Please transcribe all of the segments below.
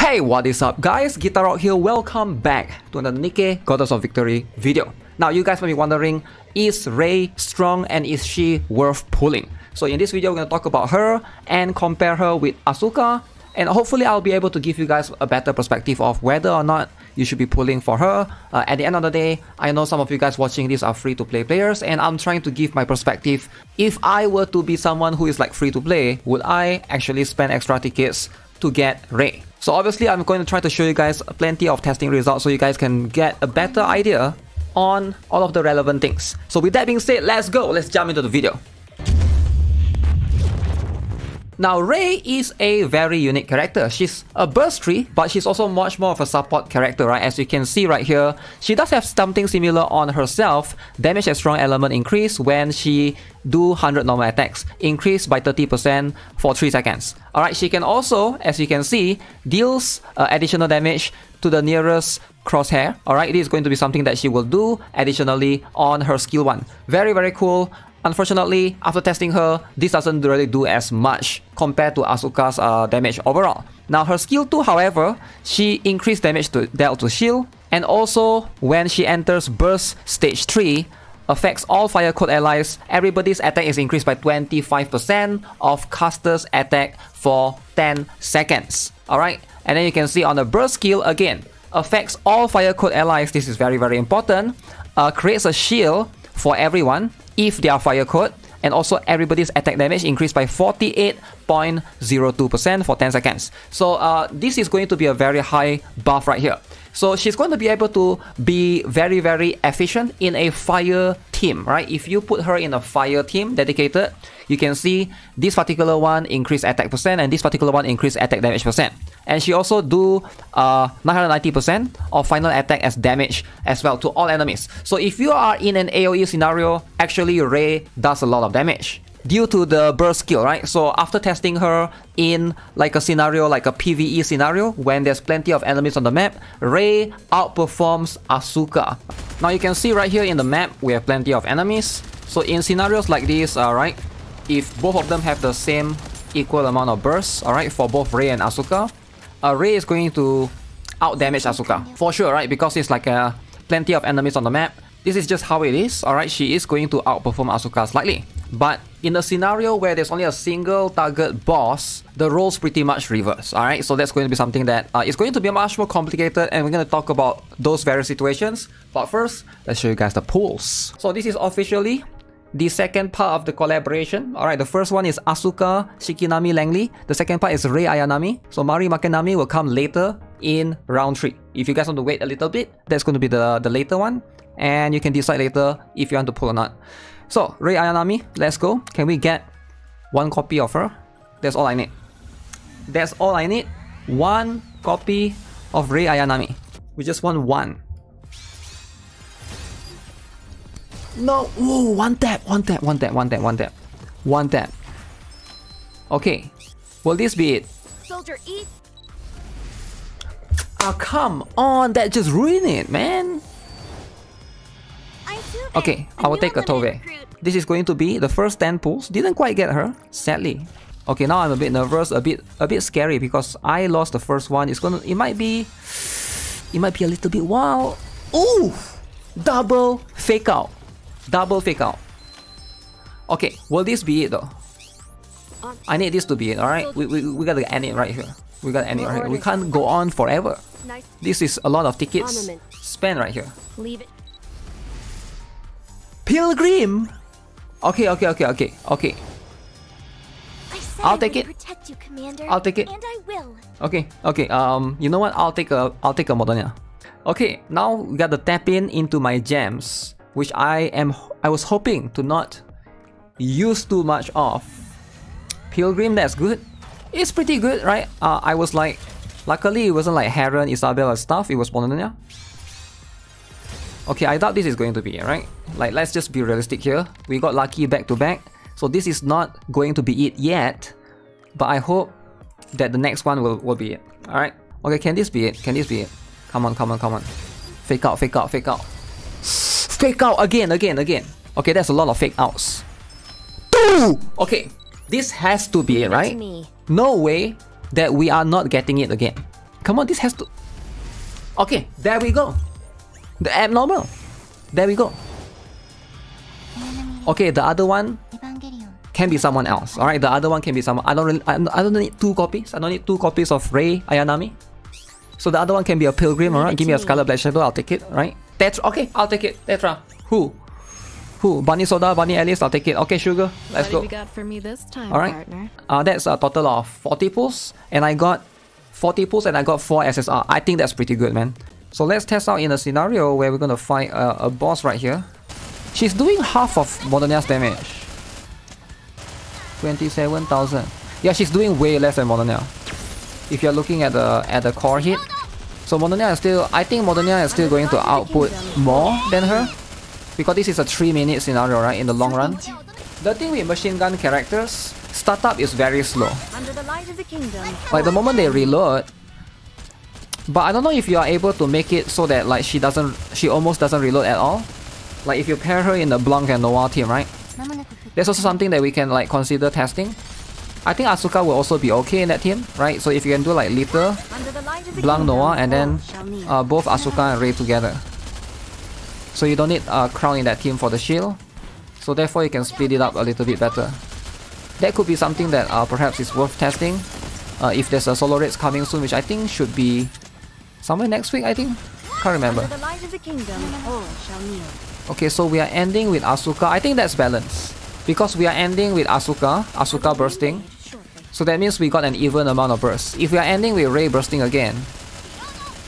Hey, what is up guys? GuitarRock here. Welcome back to another Nikke Goddess of Victory video. Now you guys might be wondering, is Rei strong and is she worth pulling? So in this video we're going to talk about her and compare her with Asuka, and hopefully I'll be able to give you guys a better perspective of whether or not you should be pulling for her. At the end of the day, I know some of you guys watching this are free-to-play players, and I'm trying to give my perspective. If I were to be someone who is like free-to-play, would I actually spend extra tickets to get Rei? So obviously I'm going to try to show you guys plenty of testing results so you guys can get a better idea on all of the relevant things. So with that being said, let's go. Let's jump into the video. Now Rei is a very unique character. She's a burst tree, but she's also much more of a support character, right? As you can see right here, she does have something similar on herself. Damage and strong element increase when she do 100 normal attacks, increased by 30% for 3 seconds. Alright, she can also, as you can see, deals additional damage to the nearest crosshair. Alright, it is going to be something that she will do additionally on her skill 1. Very, very cool. Unfortunately, after testing her, this doesn't really do as much compared to Asuka's damage overall. Now her skill 2, however, she increased damage dealt to shield, and also when she enters burst stage 3, affects all fire code allies. Everybody's attack is increased by 25% of caster's attack for 10 seconds. Alright, and then you can see on the burst skill again, affects all fire code allies. This is very, very important. Creates a shield for everyone if they are fire code, and also everybody's attack damage increased by 48.02% for 10 seconds. So this is going to be a very high buff right here. So she's going to be able to be very, very efficient in a fire team, right? If you put her in a fire team dedicated, you can see this particular one increase attack percent and this particular one increase attack damage percent. And she also do 990% of final attack as damage as well to all enemies. So if you are in an AoE scenario, actually Rei does a lot of damage due to the burst skill, right? So after testing her in like a scenario, like a PvE scenario, when there's plenty of enemies on the map, Rei outperforms Asuka. Now you can see right here in the map, we have plenty of enemies. So in scenarios like this, right, if both of them have the same equal amount of bursts, alright, for both Rei and Asuka, Rei is going to out-damage Asuka for sure, right? Because it's like plenty of enemies on the map. This is just how it is, alright? She is going to outperform Asuka slightly. But in a scenario where there's only a single target boss, the roles pretty much reverse, alright? So that's going to be something that is going to be much more complicated, and we're going to talk about those various situations. But first, let's show you guys the pulls. So this is officially the second part of the collaboration. Alright, the first one is Asuka Shikinami Langley. The second part is Rei AYANAMI. So Mari Makenami will come later in round 3. If you guys want to wait a little bit, that's going to be the later one. And you can decide later if you want to pull or not. So Rei AYANAMI, let's go. Can we get one copy of her? That's all I need. That's all I need. One copy of Rei AYANAMI. We just want one. No, ooh, one tap. Okay, will this be it? Soldier, eat. Ah, come on, that just ruined it, man. Okay, I will take a Tove. This is going to be the first 10 pulls. Didn't quite get her, sadly. Okay, now I'm a bit nervous, a bit scary because I lost the first one. It might be a little bit wild. Ooh, double fake out. Double fake out. Okay, will this be it though? I need this to be it, alright? We gotta end it right here. We gotta end it right here. We can't go on forever. This is a lot of tickets spent right here. Leave it. Pilgrim! Okay. I'll take it. Protect you, Commander. I'll take it. And I will. Okay. You know what? I'll take a Modernia. Okay, now we gotta tap into my gems, which I was hoping to not use too much of. Pilgrim, that's good. It's pretty good, right? I was like, luckily it wasn't like Heron, Isabel and stuff. It was Modernia. Okay, I doubt this is going to be it, right? Like, let's just be realistic here. We got lucky back to back. So this is not going to be it yet. But I hope that the next one will be it. Alright? Okay, can this be it? Come on. Fake out. Fake out again. Okay, that's a lot of fake outs. Okay, this has to be it, right? No way that we are not getting it again. Come on, this has to... Okay, there we go. The abnormal. There we go. Okay, the other one can be someone else. Alright, the other one can be someone... I don't need 2 copies. I don't need 2 copies of Rei AYANAMI. So the other one can be a Pilgrim, alright? Give me a Scarlet Black Shadow, I'll take it, right? Tetra, okay, I'll take it. Tetra. Who? Bunny Soda, Bunny Alice, I'll take it. Okay, Sugar, let's go. What have you got for me this time, alright. partner? That's a total of 40 pulls. And I got 40 pulls and I got 4 SSR. I think that's pretty good, man. So let's test out in a scenario where we're gonna fight a boss right here. She's doing half of Modernia's damage. 27,000. Yeah, she's doing way less than Modernia. If you're looking at the core hit. So Modernia is still... I think Modernia is still going to output more than her. Because this is a 3-minute scenario, right? In the long run. The thing with machine gun characters, startup is very slow. Like the moment they reload... But I don't know if you are able to make it so that like she almost doesn't reload at all. Like if you pair her in the Blanc and Noir team, right? There's also something that we can like consider testing. I think Asuka will also be okay in that team, right? So if you can do like Lita, Blanc Noir, and then both Asuka and Rei together. So you don't need Crown in that team for the shield. So therefore you can split it up a little bit better. That could be something that perhaps is worth testing. If there's a solo raids coming soon, which I think should be somewhere next week, I think. Can't remember. Okay, so we are ending with Asuka. I think that's balanced. Because we are ending with Asuka bursting. So that means we got an even amount of bursts. If we are ending with Rei bursting again,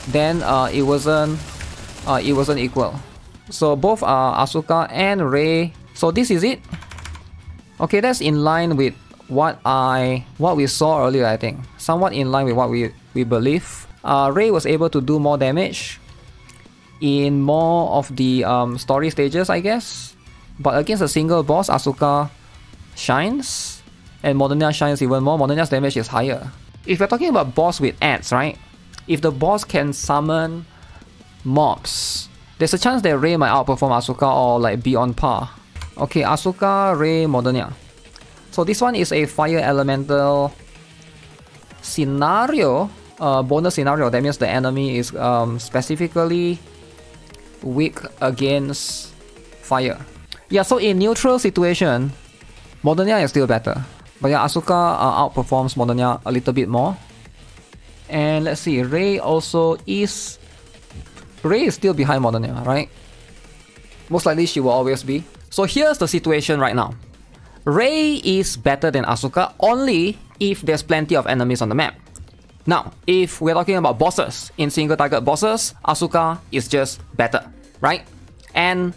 then it wasn't equal. So both Asuka and Rei. So this is it. Okay, that's in line with what we saw earlier, I think. Somewhat in line with what we believe. Rei was able to do more damage in more of the story stages, I guess. But against a single boss, Asuka shines. And Modernia shines even more. Modernia's damage is higher. If we're talking about boss with ads, right? If the boss can summon mobs, there's a chance that Rei might outperform Asuka or like be on par. Okay, Asuka, Rei, Modernia. So this one is a fire elemental scenario. Bonus scenario. That means the enemy is specifically weak against fire. Yeah, so in neutral situation, Modernia is still better. But yeah, Asuka outperforms Modernia a little bit more. And let's see, Rei is still behind Modernia, right? Most likely she will always be. So here's the situation right now. Rei is better than Asuka only if there's plenty of enemies on the map. Now, if we're talking about bosses, in single target bosses, Asuka is just better, right? And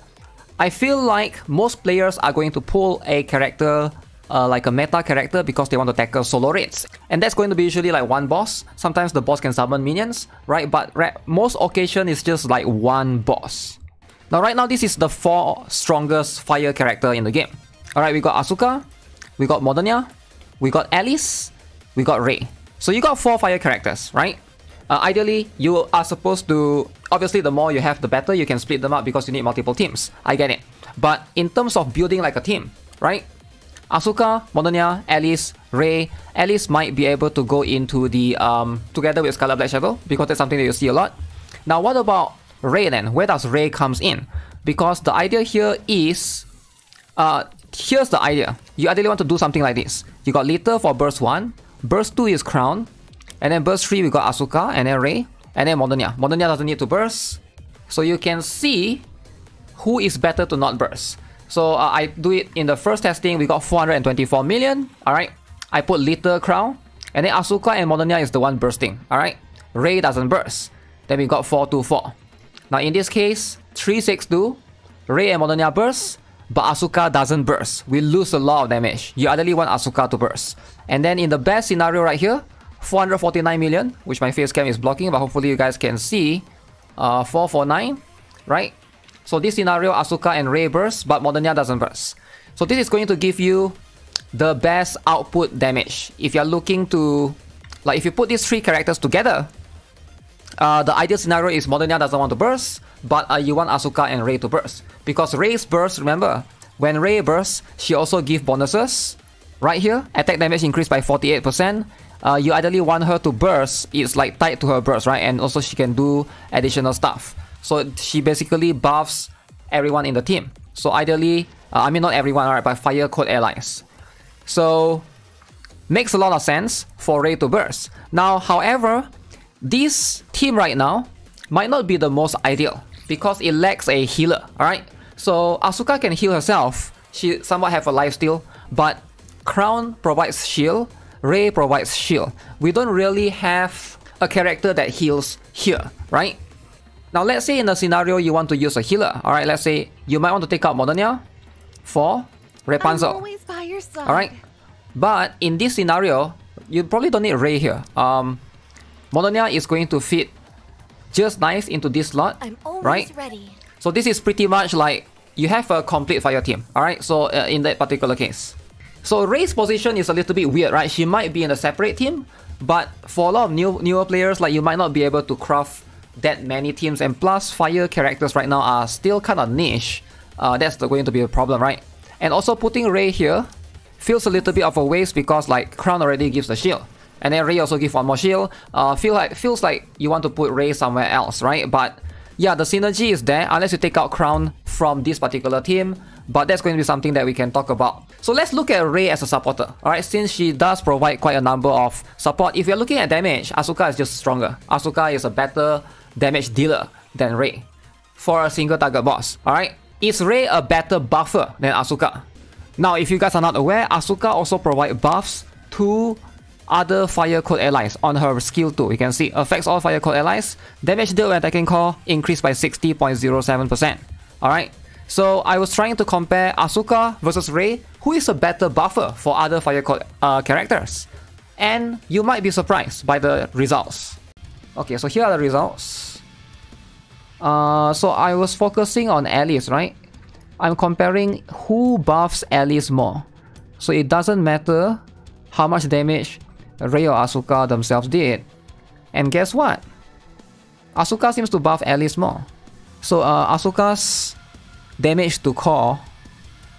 I feel like most players are going to pull a character like a meta character because they want to tackle solo raids. And that's going to be usually like one boss. Sometimes the boss can summon minions, right? But most occasion is just like one boss. Now right now this is the 4 strongest fire character in the game. Alright, we got Asuka, we got Modernia, we got Alice, we got Rei. So you got 4 fire characters, right? Ideally, you are supposed to... Obviously, the more you have, the better. You can split them up because you need multiple teams. I get it. But in terms of building like a team, right? Asuka, Modernia, Alice, Rei. Alice might be able to go into the... together with Scarlet Black Shadow, because that's something that you see a lot. Now, what about Rei then? Where does Rei comes in? Because the idea here is... here's the idea. You ideally want to do something like this. You got Lita for burst 1. Burst 2 is Crown. And then burst 3 we got Asuka and then Rei. And then Modernia. Modernia doesn't need to burst. So you can see who is better to not burst. So I do it in the first testing. We got 424 million. Alright. I put Lita Crown. And then Asuka and Modernia is the one bursting. Alright. Rei doesn't burst. Then we got 424. Now in this case, 362. Rei and Modernia burst. But Asuka doesn't burst. We lose a lot of damage. You ideally want Asuka to burst. And then in the best scenario right here, 449 million, which my face cam is blocking, but hopefully you guys can see. 449, right? So this scenario, Asuka and Rei burst, but Modernia doesn't burst. So this is going to give you the best output damage. If you're looking to... Like if you put these 3 characters together, the ideal scenario is Modernia doesn't want to burst, but you want Asuka and Rei to burst. Because Rei's burst, remember, when Rei bursts, she also gives bonuses. Right here, attack damage increased by 48%, you ideally want her to burst. It's like tied to her burst, right? And also she can do additional stuff. So she basically buffs everyone in the team. So ideally, I mean not everyone, alright, but fire code allies. So makes a lot of sense for Rei to burst. Now, however, this team right now might not be the most ideal because it lacks a healer, alright? So Asuka can heal herself. She somewhat have a lifesteal, but Crown provides shield, Rei provides shield. We don't really have a character that heals here, right? Now let's say in a scenario you want to use a healer, alright? Let's say you might want to take out Modernia for Rapunzel, alright? But in this scenario, you probably don't need Rei here. Modernia is going to fit just nice into this slot, right? Ready. So this is pretty much like you have a complete fire team, alright? So in that particular case. So Rei's position is a little bit weird, right? She might be in a separate team, but for a lot of newer players, like you might not be able to craft that many teams, and plus fire characters right now are still kind of niche. That's going to be a problem, right? And also putting Rei here feels a little bit of a waste because like Crown already gives the shield, and then Rei also gives one more shield. Feels like you want to put Rei somewhere else, right? But yeah, the synergy is there unless you take out Crown from this particular team, but that's going to be something that we can talk about. So let's look at Rei as a supporter, alright? Since she does provide quite a number of support, if you're looking at damage, Asuka is just stronger. Asuka is a better damage dealer than Rei for a single target boss, alright? Is Rei a better buffer than Asuka? Now, if you guys are not aware, Asuka also provides buffs to other fire code allies on her skill 2. You can see affects all fire code allies. Damage dealt when attacking core increased by 60.07%. Alright, so I was trying to compare Asuka versus Rei, who is a better buffer for other fire code characters. And you might be surprised by the results. Okay, so here are the results. So I was focusing on Alice, right? I'm comparing who buffs Alice more. So it doesn't matter how much damage Rei or Asuka themselves did. And guess what? Asuka seems to buff Alice more. So Asuka's damage to core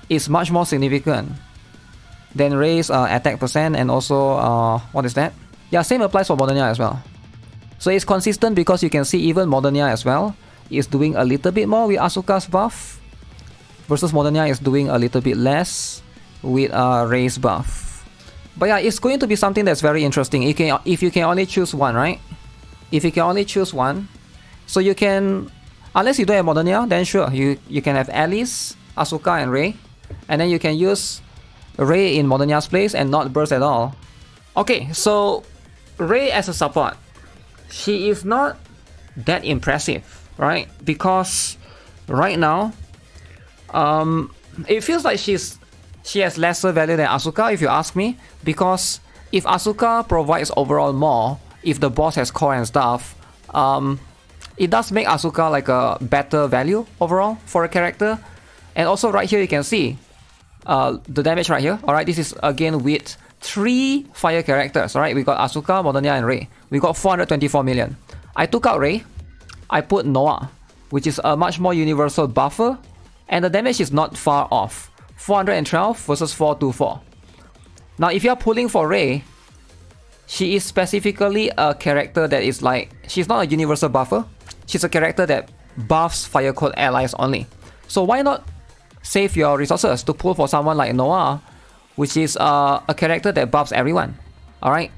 is much more significant than Rei's attack percent, and also what is that? Yeah, same applies for Modernia as well. So it's consistent because you can see even Modernia as well is doing a little bit more with Asuka's buff versus Modernia is doing a little bit less with Rei's buff. But yeah, it's going to be something that's very interesting. If you can only choose one, right? If you can only choose one, so you can, unless you don't have Modernia, then sure, you can have Alice, Asuka, and Rei, and then you can use Rei in Modernia's place and not burst at all. Okay, so Rei as a support, she is not that impressive, right? Because right now, it feels like she has lesser value than Asuka, if you ask me, because if Asuka provides overall more, if the boss has core and stuff, it does make Asuka like a better value overall for a character. And also right here you can see the damage right here. Alright, this is again with 3 fire characters. Alright, we got Asuka, Modernia, and Rei. We got 424 million. I took out Rei, I put Noah, which is a much more universal buffer, and the damage is not far off. 412 versus 424. Now if you're pulling for Rei, she is specifically a character that is like, she's not a universal buffer, she's a character that buffs fire code allies only. So why not save your resources to pull for someone like Noah, which is a character that buffs everyone. Alright,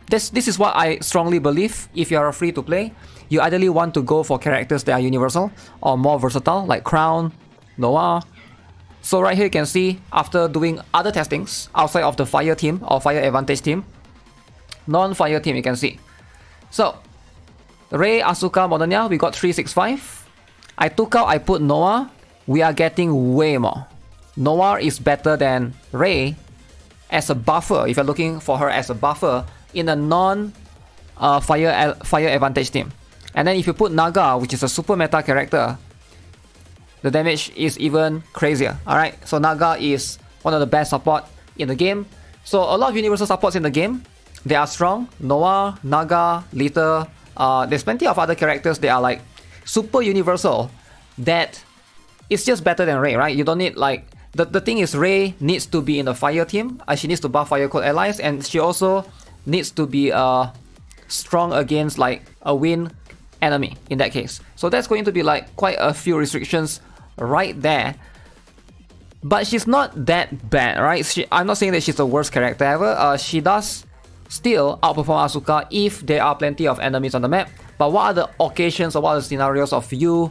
this is what I strongly believe. If you're a free to play, you ideally want to go for characters that are universal or more versatile, like Crown, Noah. So right here you can see, after doing other testings outside of the fire team or fire advantage team, non-fire team, you can see. So Rei, Asuka, Modernia, we got 365. I put Noah, we are getting way more. Noah is better than Rei as a buffer, if you're looking for her as a buffer in a non-fire advantage team. And then if you put Naga, which is a super meta character, the damage is even crazier. Alright, so Naga is one of the best support in the game. So a lot of universal supports in the game, they are strong. Noah, Naga, Lita, there's plenty of other characters that are like super universal that it's just better than Rei, right? You don't need like, the thing is Rei needs to be in the fire team. She needs to buff fire code allies, and she also needs to be strong against like a wind enemy in that case. So that's going to be like quite a few restrictions right there. But she's not that bad, right? I'm not saying that she's the worst character ever. She does still outperform Asuka if there are plenty of enemies on the map. But what are the occasions or what are the scenarios of you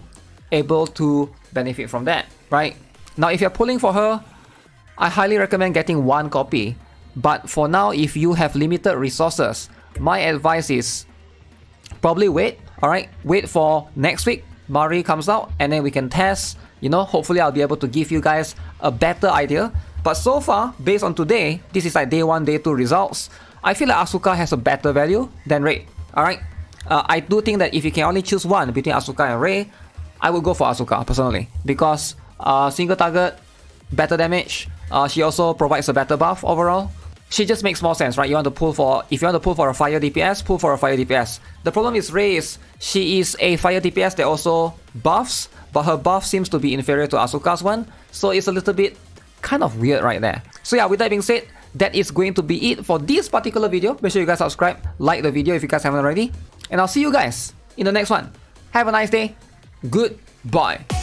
able to benefit from that, right? Now, if you're pulling for her, I highly recommend getting one copy. But for now, if you have limited resources, my advice is probably wait, alright? Wait for next week, Mari comes out, and then we can test. You know, hopefully I'll be able to give you guys a better idea. But so far, based on today, this is like day 1, day 2 results. I feel like Asuka has a better value than Rei, alright? I do think that if you can only choose one between Asuka and Rei, I would go for Asuka personally. Because single target, better damage, she also provides a better buff overall. She just makes more sense, right? If you want to pull for a fire DPS, pull for a fire DPS. The problem is Rei is, she is a fire DPS that also buffs, but her buff seems to be inferior to Asuka's one. So it's a little bit kind of weird right there. So yeah, with that being said, that is going to be it for this particular video. Make sure you guys subscribe, like the video if you guys haven't already. And I'll see you guys in the next one. Have a nice day. Goodbye.